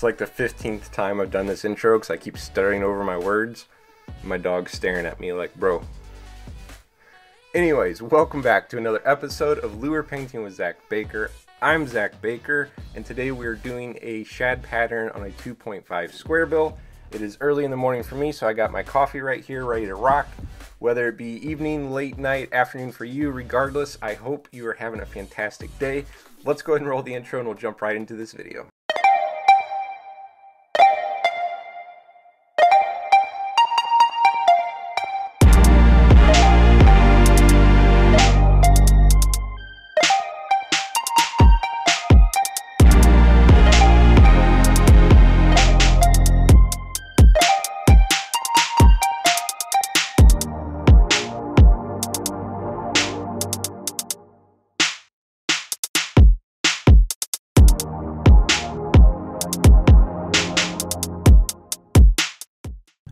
It's like the 15th time I've done this intro because I keep stuttering over my words. My dog's staring at me like, bro. Anyways, welcome back to another episode of Lure Painting with Zach Baker. I'm Zach Baker, and today we're doing a shad pattern on a 2.5 square bill. It is early in the morning for me, so I got my coffee right here ready to rock. Whether it be evening, late night, afternoon for you, regardless, I hope you are having a fantastic day. Let's go ahead and roll the intro and we'll jump right into this video.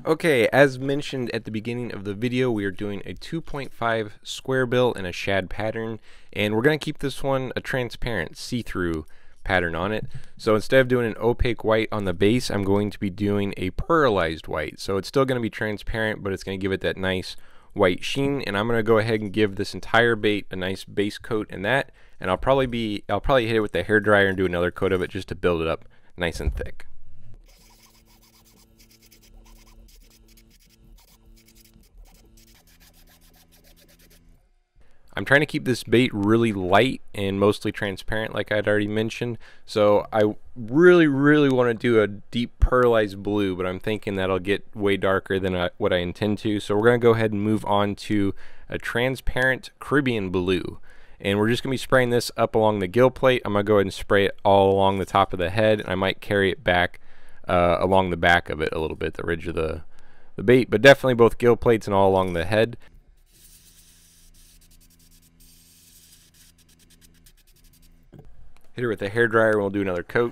Okay, as mentioned at the beginning of the video, we are doing a 2.5 square bill in a shad pattern, and we're going to keep this one a transparent see-through pattern on it. So instead of doing an opaque white on the base, I'm going to be doing a pearlized white. So it's still going to be transparent, but it's going to give it that nice white sheen, and I'm going to go ahead and give this entire bait a nice base coat in that, and I'll probably hit it with the hairdryer and do another coat of it just to build it up nice and thick. I'm trying to keep this bait really light and mostly transparent like I'd already mentioned. So I really want to do a deep pearlized blue, but I'm thinking that'll get way darker than what I intend to. So we're going to go ahead and move on to a transparent Caribbean blue. And we're just going to be spraying this up along the gill plate. I'm going to go ahead and spray it all along the top of the head. And I might carry it back along the back of it a little bit, the ridge of the bait. But definitely both gill plates and all along the head. Hit her with a hairdryer and we'll do another coat.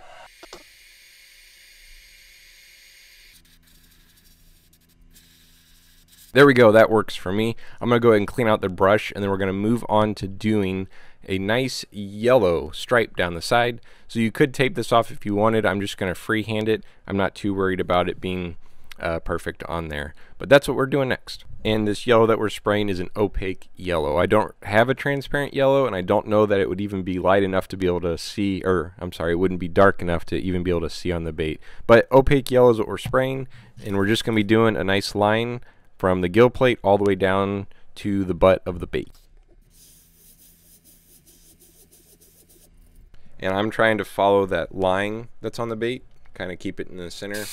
There we go, that works for me. I'm going to go ahead and clean out the brush, and then we're going to move on to doing a nice yellow stripe down the side. So you could tape this off if you wanted. I'm just going to freehand it. I'm not too worried about it being perfect on there. But that's what we're doing next. And this yellow that we're spraying is an opaque yellow. I don't have a transparent yellow, and I don't know that it would even be light enough to be able to see, or I'm sorry, it wouldn't be dark enough to even be able to see on the bait. But opaque yellow is what we're spraying, and we're just going to be doing a nice line from the gill plate all the way down to the butt of the bait. And I'm trying to follow that line that's on the bait, kind of keep it in the center.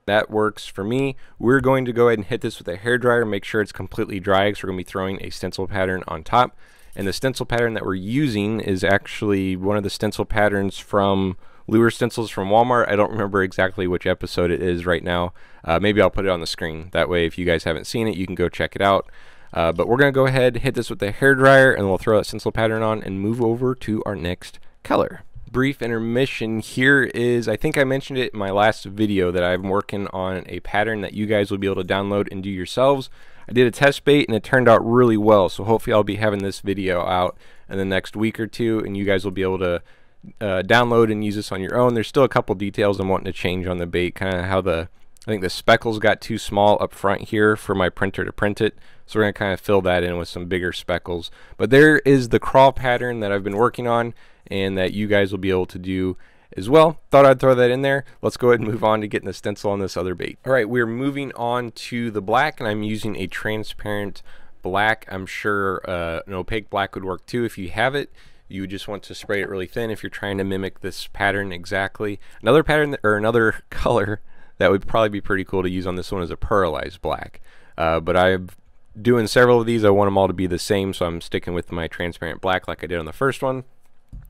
That works for me. We're going to go ahead and hit this with a hairdryer, make sure it's completely dry, because we're going to be throwing a stencil pattern on top. And the stencil pattern that we're using is actually one of the stencil patterns from Lure Stencils from Walmart. I don't remember exactly which episode it is right now. Maybe I'll put it on the screen. That way, if you guys haven't seen it, you can go check it out. But we're going to go ahead, hit this with the hairdryer, and we'll throw that stencil pattern on and move over to our next color. Brief intermission here is, I think I mentioned it in my last video, that I'm working on a pattern that you guys will be able to download and do yourselves. I did a test bait and it turned out really well, so hopefully I'll be having this video out in the next week or two, and you guys will be able to download and use this on your own. There's still a couple details I'm wanting to change on the bait, kind of how I think the speckles got too small up front here for my printer to print it, so we're going to kind of fill that in with some bigger speckles. But there is the crawl pattern that I've been working on and that you guys will be able to do as well. Thought I'd throw that in there. Let's go ahead and move on to getting the stencil on this other bait. Alright, we're moving on to the black, and I'm using a transparent black. I'm sure an opaque black would work too if you have it. You would just want to spray it really thin if you're trying to mimic this pattern exactly. Another pattern, or another color that would probably be pretty cool to use on this one is a pearlized black. But I'm doing several of these. I want them all to be the same, so I'm sticking with my transparent black like I did on the first one.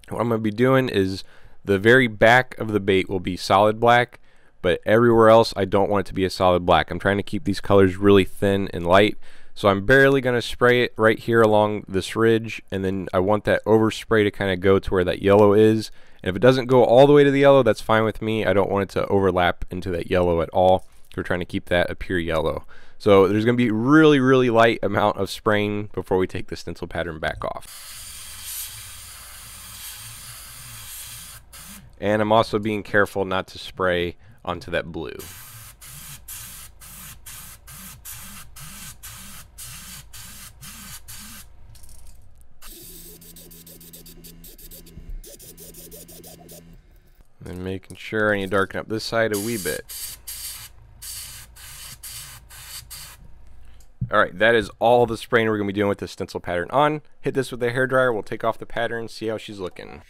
What I'm going to be doing is the very back of the bait will be solid black, but everywhere else I don't want it to be a solid black. I'm trying to keep these colors really thin and light, so I'm barely going to spray it right here along this ridge, and then I want that overspray to kind of go to where that yellow is. And if it doesn't go all the way to the yellow, that's fine with me. I don't want it to overlap into that yellow at all. We're trying to keep that a pure yellow. So there's going to be really, really light amount of spraying before we take the stencil pattern back off. And I'm also being careful not to spray onto that blue. And making sure I need to darken up this side a wee bit. Alright, that is all the spraying we're going to be doing with the stencil pattern on. Hit this with a hairdryer, we'll take off the pattern, see how she's looking.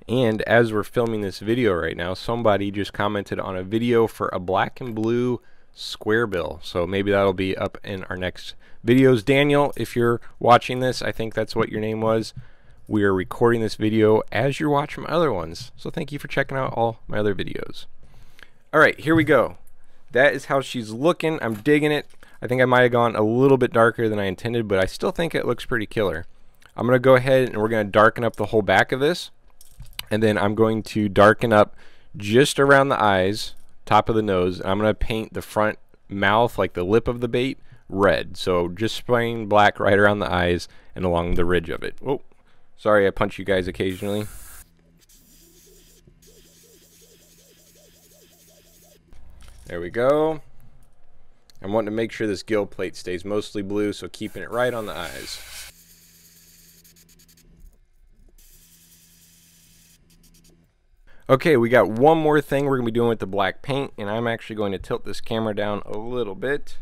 And as we're filming this video right now, somebody just commented on a video for a black and blue square bill. So maybe that'll be up in our next videos. Daniel, if you're watching this, I think that's what your name was. We are recording this video as you're watching my other ones. So thank you for checking out all my other videos. Alright, here we go. That is how she's looking. I'm digging it. I think I might have gone a little bit darker than I intended, but I still think it looks pretty killer. I'm going to go ahead and we're going to darken up the whole back of this. And then I'm going to darken up just around the eyes, top of the nose. I'm going to paint the front mouth, like the lip of the bait, red. So just spraying black right around the eyes and along the ridge of it. Oh, sorry I punch you guys occasionally. There we go. I'm wanting to make sure this gill plate stays mostly blue, so keeping it right on the eyes. Okay, we got one more thing we're going to be doing with the black paint, and I'm actually going to tilt this camera down a little bit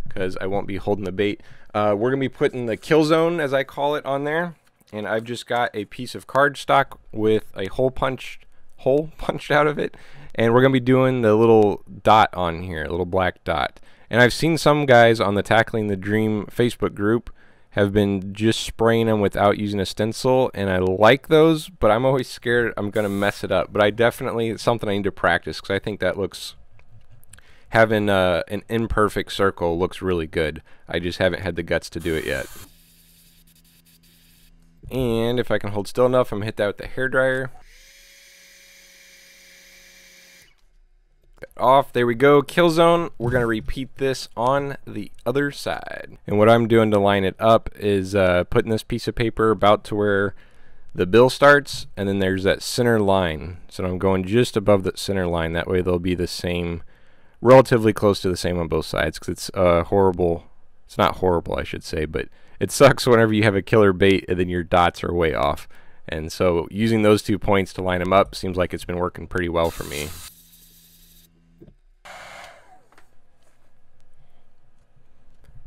because I won't be holding the bait. We're going to be putting the Killzone, as I call it, on there, and I've just got a piece of cardstock with a hole punched out of it, and we're going to be doing the little dot on here, a little black dot. And I've seen some guys on the Tackling the Dream Facebook group have been just spraying them without using a stencil, and I like those, but I'm always scared I'm gonna mess it up. But I definitely, it's something I need to practice, because I think that looks, having an imperfect circle looks really good. I just haven't had the guts to do it yet. And if I can hold still enough, I'm gonna hit that with the hairdryer. Off, there we go. Killzone. We're going to repeat this on the other side. And what I'm doing to line it up is putting this piece of paper about to where the bill starts, and then there's that center line. So I'm going just above that center line. That way they'll be the same, relatively close to the same on both sides, because it's horrible. It's not horrible, I should say, but it sucks whenever you have a killer bait and then your dots are way off. And so using those 2 points to line them up seems like it's been working pretty well for me.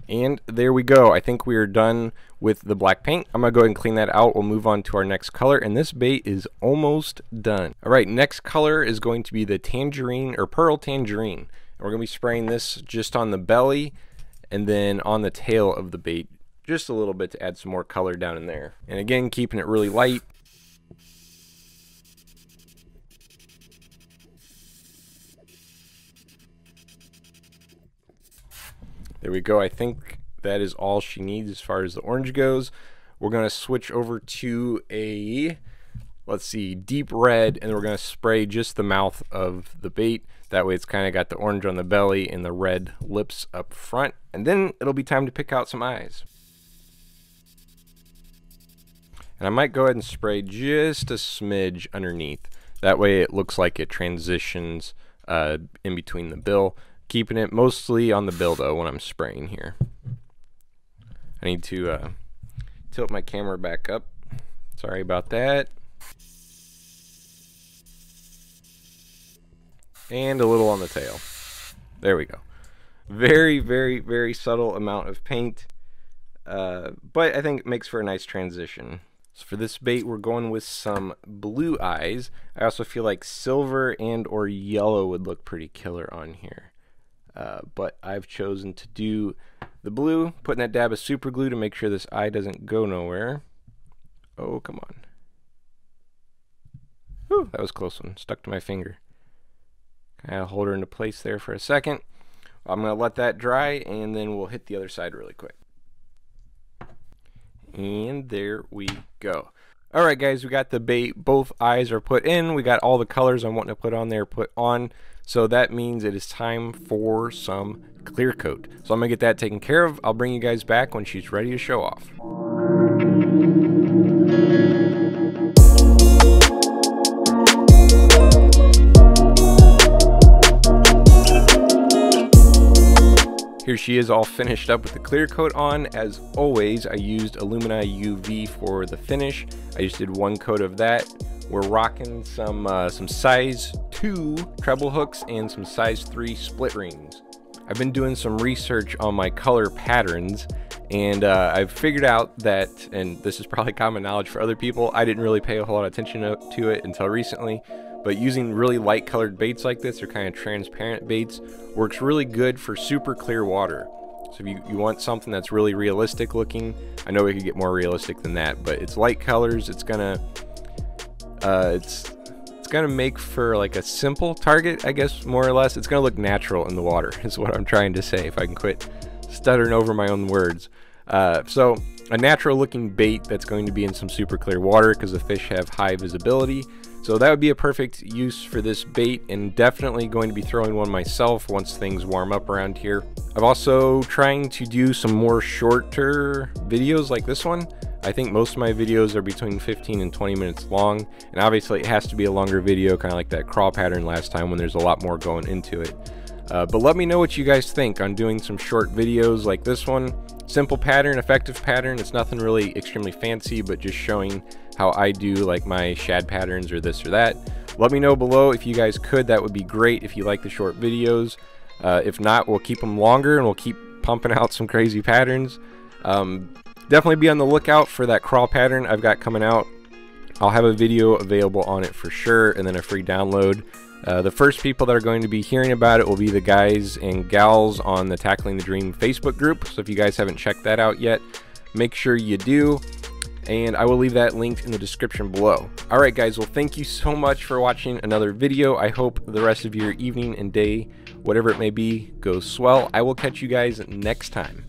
And there we go. I think we are done with the black paint. I'm going to go ahead and clean that out. We'll move on to our next color, and this bait is almost done. All right, next color is going to be the Tangerine, or Pearl Tangerine. And we're going to be spraying this just on the belly and then on the tail of the bait, just a little bit to add some more color down in there. And again, keeping it really light. There we go. I think that is all she needs as far as the orange goes. We're going to switch over to a, let's see, deep red, and we're going to spray just the mouth of the bait. That way it's kind of got the orange on the belly and the red lips up front. And then it'll be time to pick out some eyes. And I might go ahead and spray just a smidge underneath. That way it looks like it transitions in between the bill. Keeping it mostly on the bill though when I'm spraying here. I need to tilt my camera back up. Sorry about that. And a little on the tail. There we go. Very, very, very subtle amount of paint. But I think it makes for a nice transition. So for this bait, we're going with some blue eyes. I also feel like silver and or yellow would look pretty killer on here. But I've chosen to do the blue, putting that dab of super glue to make sure this eye doesn't go nowhere. Oh, come on. Whew, that was a close one. Stuck to my finger. Kind of hold her into place there for a second. I'm going to let that dry, and then we'll hit the other side really quick. And there we go. Alright guys, we got the bait, both eyes are put in, we got all the colors I'm wanting to put on there put on, so that means it is time for some clear coat. So I'm going to get that taken care of. I'll bring you guys back when she's ready to show off. Here she is all finished up with the clear coat on. As always, I used Illumina UV for the finish. I just did one coat of that. We're rocking some size 2 treble hooks and some size 3 split rings. I've been doing some research on my color patterns, and I've figured out that, and this is probably common knowledge for other people, I didn't really pay a whole lot of attention to it until recently, but using really light colored baits like this, or kind of transparent baits, works really good for super clear water. So if you want something that's really realistic looking, I know we could get more realistic than that, but it's light colors, it's gonna make for like a simple target, I guess, more or less. It's gonna look natural in the water is what I'm trying to say, if I can quit stuttering over my own words. So a natural looking bait that's going to be in some super clear water, because the fish have high visibility. So that would be a perfect use for this bait, and definitely going to be throwing one myself once things warm up around here. I'm also trying to do some more shorter videos like this one. I think most of my videos are between 15 and 20 minutes long, and obviously it has to be a longer video, kind of like that crawl pattern last time when there's a lot more going into it. But let me know what you guys think on doing some short videos like this one. Simple pattern, effective pattern. It's nothing really extremely fancy, but just showing how I do like my shad patterns or this or that. Let me know below if you guys could. That would be great if you like the short videos. If not, we'll keep them longer and we'll keep pumping out some crazy patterns. Definitely be on the lookout for that crawl pattern I've got coming out. I'll have a video available on it for sure, and then a free download. The first people that are going to be hearing about it will be the guys and gals on the Tackling the Dream Facebook group. So if you guys haven't checked that out yet, make sure you do. And I will leave that linked in the description below. Alright guys, well thank you so much for watching another video. I hope the rest of your evening and day, whatever it may be, goes swell. I will catch you guys next time.